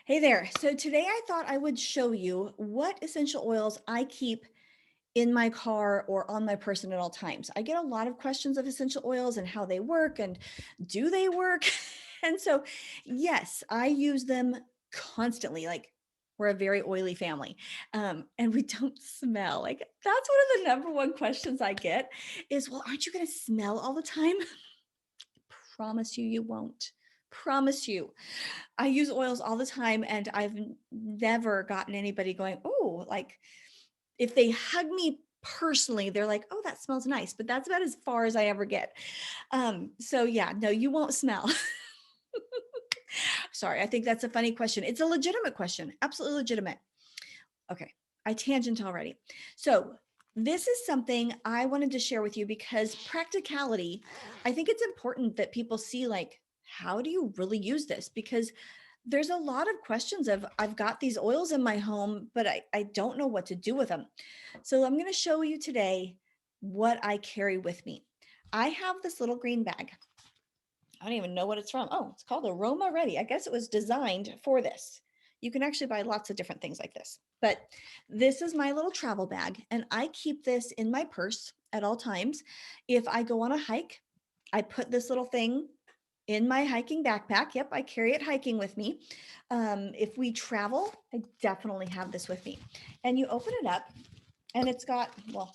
Hey there. So today I thought I would show you what essential oils I keep in my car or on my person at all times. I get a lot of questions of essential oils and how they work and do they work? And so, yes, I use them constantly. Like we're a very oily family, and we don't smell. Like that's one of the number one questions I get is, well, aren't you going to smell all the time? Promise you, you won't. Promise you. I use oils all the time and I've never gotten anybody going, "Oh," like if they hug me personally, they're like, "Oh, that smells nice." But that's about as far as I ever get. So yeah, no, you won't smell. Sorry, I think that's a funny question. It's a legitimate question. Absolutely legitimate. Okay, I tangent already. So this is something I wanted to share with you because practicality, I think it's important that people see like, how do you really use this? Because there's a lot of questions of I've got these oils in my home, but I don't know what to do with them. So I'm going to show you today what I carry with me. I have this little green bag. I don't even know what it's from. Oh, it's called Aroma Ready. I guess it was designed for this. You can actually buy lots of different things like this. But this is my little travel bag, and I keep this in my purse at all times. If I go on a hike, I put this little thing in my hiking backpack. Yep, I carry it hiking with me. If we travel, I definitely have this with me. And you open it up, and it's got, well,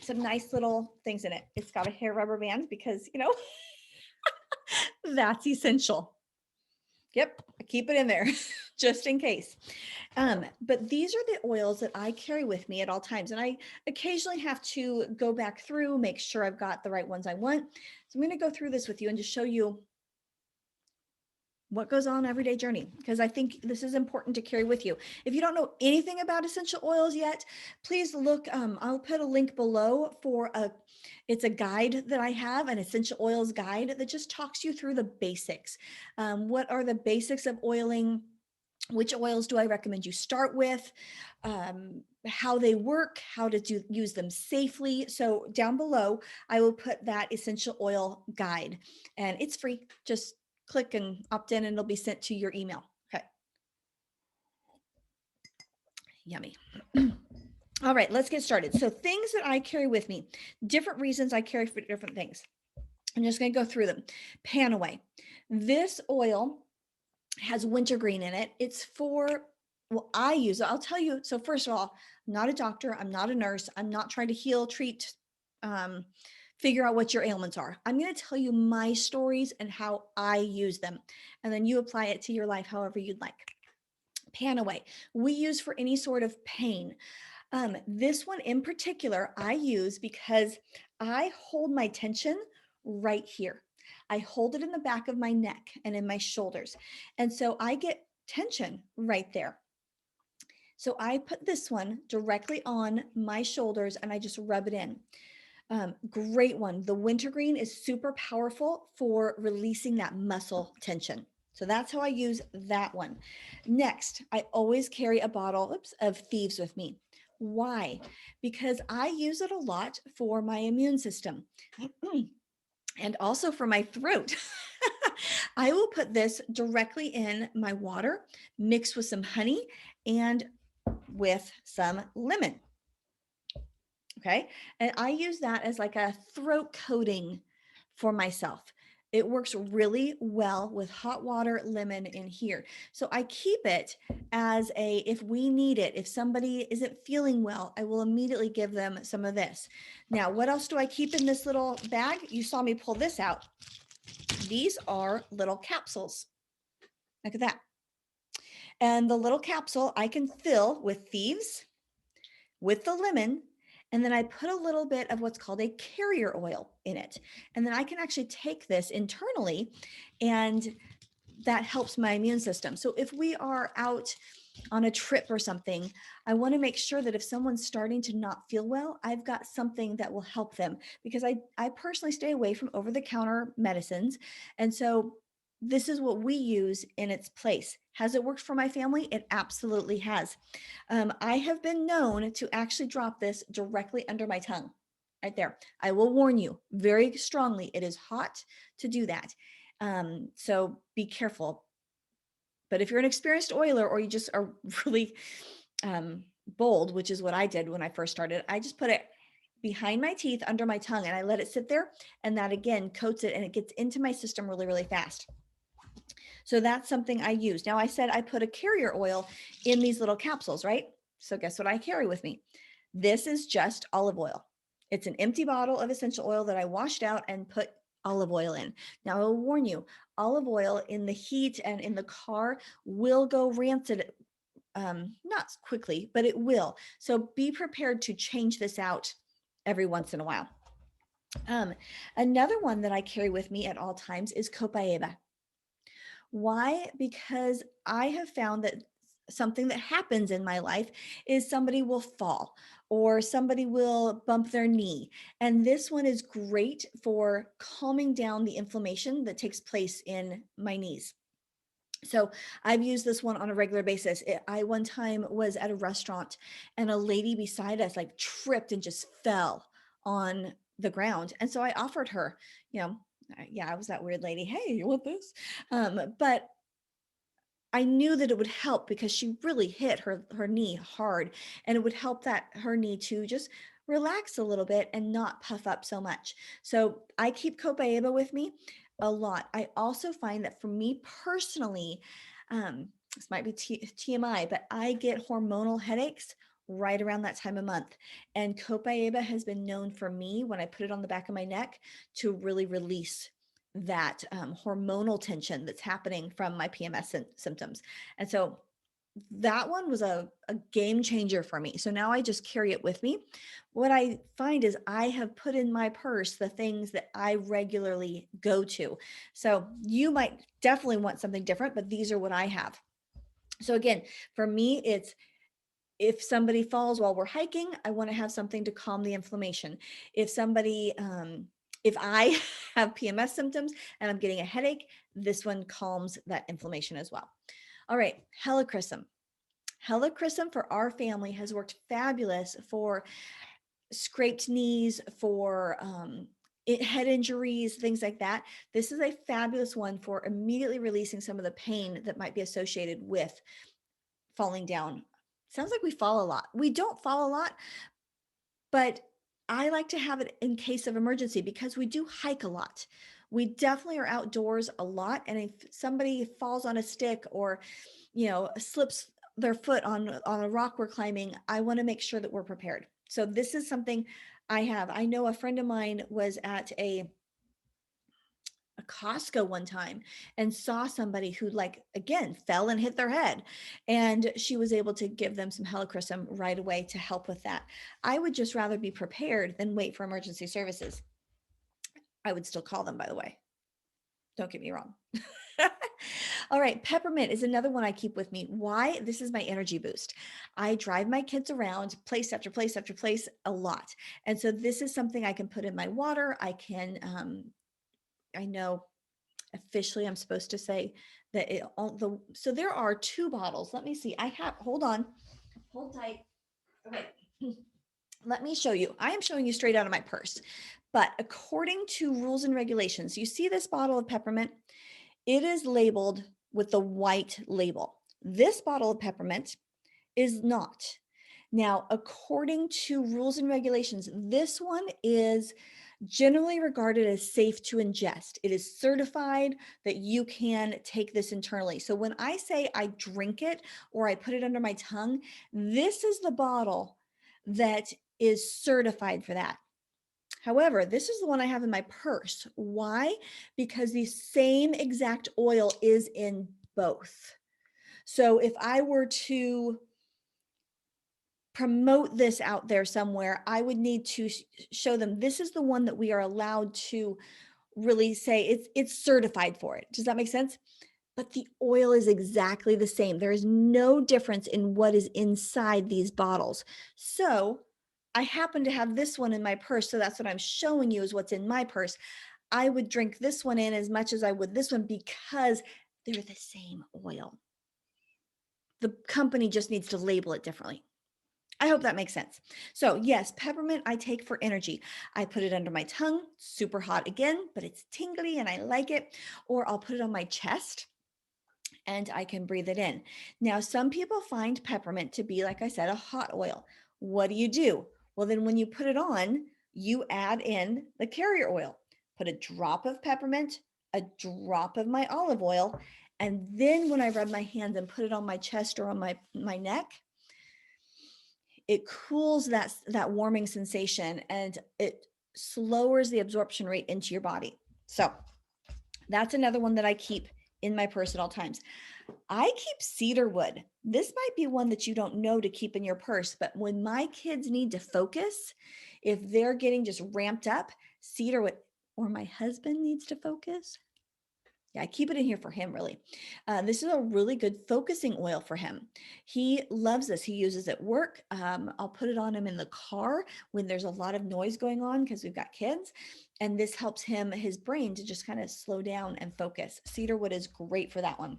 some nice little things in it. It's got a hair rubber band because, that's essential. Yep, I keep it in there just in case. But these are the oils that I carry with me at all times. And I occasionally have to go back through, make sure I've got the right ones I want. So I'm going to go through this with you and just show you what goes on everyday journey because I think this is important to carry with you. If you don't know anything about essential oils yet, please look. I'll put a link below for it's a guide that I have, an essential oils guide that just talks you through the basics. What are the basics of oiling? Which oils do I recommend you start with? How they work, how to use them safely. So down below, I will put that essential oil guide and it's free. Just click and opt in and it'll be sent to your email. Okay, yummy. All right, let's get started. So things that I carry with me, different reasons I carry for different things. I'm just going to go through them. PanAway. This oil has wintergreen in it. It's for, well, I use it. I'll tell you. So first of all, I'm not a doctor. I'm not a nurse. I'm not trying to heal, treat, um, figure out what your ailments are. I'm going to tell you my stories and how I use them. And then you apply it to your life however you'd like. PanAway, we use for any sort of pain. This one in particular, I use because I hold my tension right here. I hold it in the back of my neck and in my shoulders. And so I get tension right there. So I put this one directly on my shoulders and I just rub it in. Great one. The wintergreen is super powerful for releasing that muscle tension. So that's how I use that one. Next, I always carry a bottle of Thieves with me. Why? Because I use it a lot for my immune system and also for my throat. I will put this directly in my water, mixed with some honey and with some lemon. Okay. And I use that as like a throat coating for myself. It works really well with hot water, lemon in here. So I keep it as a, if we need it, if somebody isn't feeling well, I will immediately give them some of this. Now, what else do I keep in this little bag? You saw me pull this out. These are little capsules. Look at that. And the little capsule I can fill with Thieves, with the lemon, and then I put a little bit of what's called a carrier oil in it. And then I can actually take this internally and that helps my immune system. So if we are out on a trip or something, I want to make sure that if someone's starting to not feel well, I've got something that will help them because I personally stay away from over-the-counter medicines. And so this is what we use in its place. Has it worked for my family? It absolutely has. I have been known to actually drop this directly under my tongue, right there. I will warn you very strongly, it is hot to do that. So be careful. But if you're an experienced oiler or you just are really bold, which is what I did when I first started, I just put it behind my teeth under my tongue and I let it sit there, and that again coats it and it gets into my system really, really fast. So that's something I use. Now I said I put a carrier oil in these little capsules, right? So guess what I carry with me? This is just olive oil. It's an empty bottle of essential oil that I washed out and put olive oil in. Now I will warn you, olive oil in the heat and in the car will go rancid, not quickly, but it will. So be prepared to change this out every once in a while. Another one that I carry with me at all times is copaiba. Why? Because I have found that something that happens in my life is somebody will fall or somebody will bump their knee. And this one is great for calming down the inflammation that takes place in my knees. So I've used this one on a regular basis. I one time was at a restaurant and a lady beside us like tripped and just fell on the ground. And so I offered her, yeah, I was that weird lady. Hey, you want this? But I knew that it would help because she really hit her knee hard, and it would help that her knee to just relax a little bit and not puff up so much. So I keep copaiba with me a lot. I also find that for me personally, this might be TMI, but I get hormonal headaches right around that time of month. And copaiba has been known for me when I put it on the back of my neck to really release that hormonal tension that's happening from my PMS symptoms. And so that one was a game changer for me. So now I just carry it with me. What I find is I have put in my purse the things that I regularly go to. So you might definitely want something different, but these are what I have. So again, for me, it's if somebody falls while we're hiking, I want to have something to calm the inflammation. If I have PMS symptoms and I'm getting a headache, this one calms that inflammation as well. All right, helichrysum. Helichrysum for our family has worked fabulous for scraped knees, for head injuries, things like that. This is a fabulous one for immediately releasing some of the pain that might be associated with falling down. Sounds like we fall a lot. We don't fall a lot, but I like to have it in case of emergency because we do hike a lot. We definitely are outdoors a lot. And if somebody falls on a stick or, slips their foot on a rock we're climbing, I want to make sure that we're prepared. So this is something I have. I know a friend of mine was at a Costco one time and saw somebody who again fell and hit their head, and she was able to give them some helichrysum right away to help with that. I would just rather be prepared than wait for emergency services. I would still call them, by the way. Don't get me wrong. All right, peppermint is another one I keep with me. Why? This is my energy boost. I drive my kids around place after place after place a lot. And so this is something I can put in my water. I can I know officially I'm supposed to say that so there are 2 bottles. Let me see. Hold on. Hold tight. Okay. Let me show you. I am showing you straight out of my purse. But according to rules and regulations, you see this bottle of peppermint? It is labeled with the white label. This bottle of peppermint is not. Now, according to rules and regulations, this one is generally regarded as safe to ingest. It is certified that you can take this internally. So when I say I drink it or I put it under my tongue, this is the bottle that is certified for that. However, this is the one I have in my purse. Why? Because the same exact oil is in both. So if I were to promote this out there somewhere, I would need to show them this is the one that we are allowed to really say it's certified for it. Does that make sense? But the oil is exactly the same. There is no difference in what is inside these bottles. So I happen to have this one in my purse. So that's what I'm showing you is what's in my purse. I would drink this one in as much as I would this one because they're the same oil. The company just needs to label it differently. I hope that makes sense. So yes, peppermint I take for energy. I put it under my tongue, super hot again, but it's tingly and I like it. Or I'll put it on my chest and I can breathe it in. Now, some people find peppermint to be, like I said, a hot oil. What do? Well, then when you put it on, you add in the carrier oil. Put a drop of peppermint, a drop of my olive oil, and then when I rub my hands and put it on my chest or on my neck, it cools that warming sensation, and it lowers the absorption rate into your body. So that's another one that I keep in my purse at all times. I keep cedarwood. This might be one that you don't know to keep in your purse, but when my kids need to focus, if they're getting just ramped up, cedarwood, or my husband needs to focus. Yeah, I keep it in here for him, really. This is a really good focusing oil for him. He loves this. He uses it at work. I'll put it on him in the car when there's a lot of noise going on because we've got kids. And this helps his brain to just kind of slow down and focus. Cedarwood is great for that one.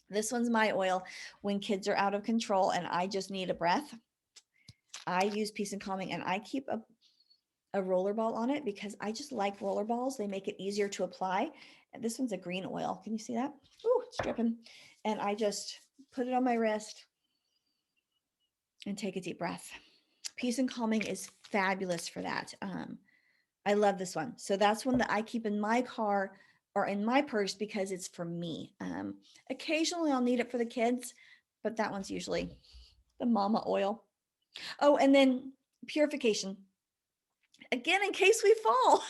This one's my oil when kids are out of control and I just need a breath. I use Peace and Calming, and I keep a roller ball on it because I just like roller balls. They make it easier to apply. And this one's a green oil. Can you see that? Ooh, it's dripping. And I just put it on my wrist and take a deep breath. Peace and Calming is fabulous for that. I love this one. So that's one that I keep in my car or in my purse because it's for me. Occasionally I'll need it for the kids, but that one's usually the mama oil. Oh, and then purification. Again, in case we fall.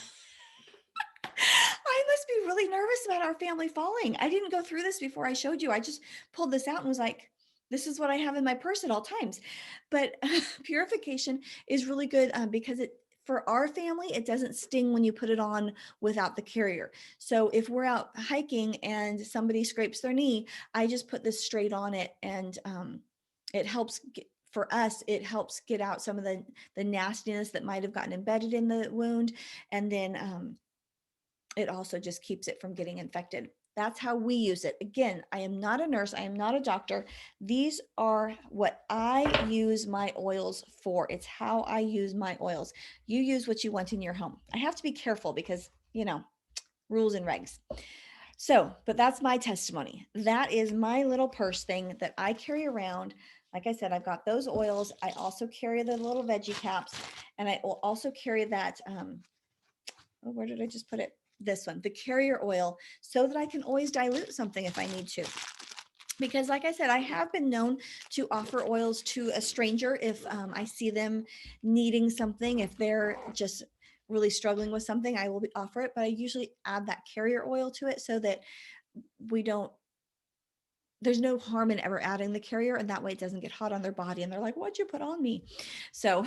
I must be really nervous about our family falling. I didn't go through this before I showed you. I just pulled this out and was like, this is what I have in my purse at all times. But purification is really good because for our family, it doesn't sting when you put it on without the carrier. So if we're out hiking and somebody scrapes their knee, I just put this straight on it, and it helps for us, it helps get out some of the nastiness that might have gotten embedded in the wound. And then it also just keeps it from getting infected. That's how we use it. Again, I am not a nurse. I am not a doctor. These are what I use my oils for. It's how I use my oils. You use what you want in your home. I have to be careful because, rules and regs. So, but that's my testimony. That is my little purse thing that I carry around. Like I said, I've got those oils. I also carry the little veggie caps, and I will also carry that. Where did I just put it? This one, the carrier oil, so that I can always dilute something if I need to. Because like I said, I have been known to offer oils to a stranger if I see them needing something. If they're just really struggling with something, I will offer it. But I usually add that carrier oil to it so that there's no harm in ever adding the carrier, and that way it doesn't get hot on their body and they're like, what'd you put on me? So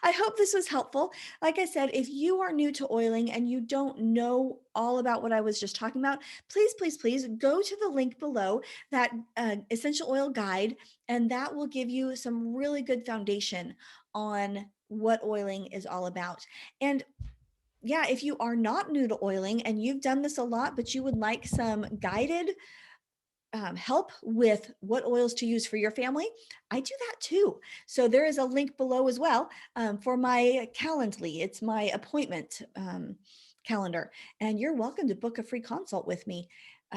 I hope this was helpful. Like I said, if you are new to oiling and you don't know all about what I was just talking about, please, please, please go to the link below, that essential oil guide, and that will give you some really good foundation on what oiling is all about. And yeah, if you are not new to oiling and you've done this a lot, but you would like some guided help with what oils to use for your family, I do that too. So there is a link below as well for my Calendly. It's my appointment calendar, and you're welcome to book a free consult with me,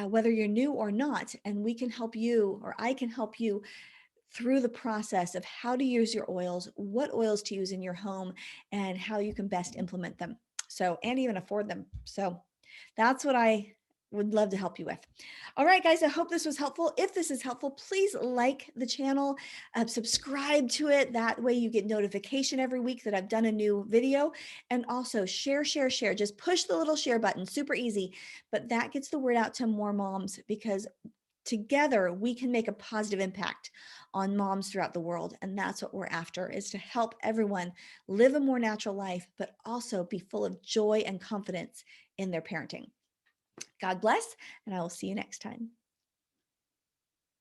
whether you're new or not, and we can help you, or I can help you through the process of how to use your oils, what oils to use in your home, and how you can best implement them. So, and even afford them. So that's what I would love to help you with. All right, guys, I hope this was helpful. If this is helpful, please like the channel, subscribe to it. That way you get notification every week that I've done a new video. And also share, share, share. Just push the little share button, super easy. But that gets the word out to more moms, because together we can make a positive impact on moms throughout the world. And that's what we're after, is to help everyone live a more natural life, but also be full of joy and confidence in their parenting. God bless, and I will see you next time.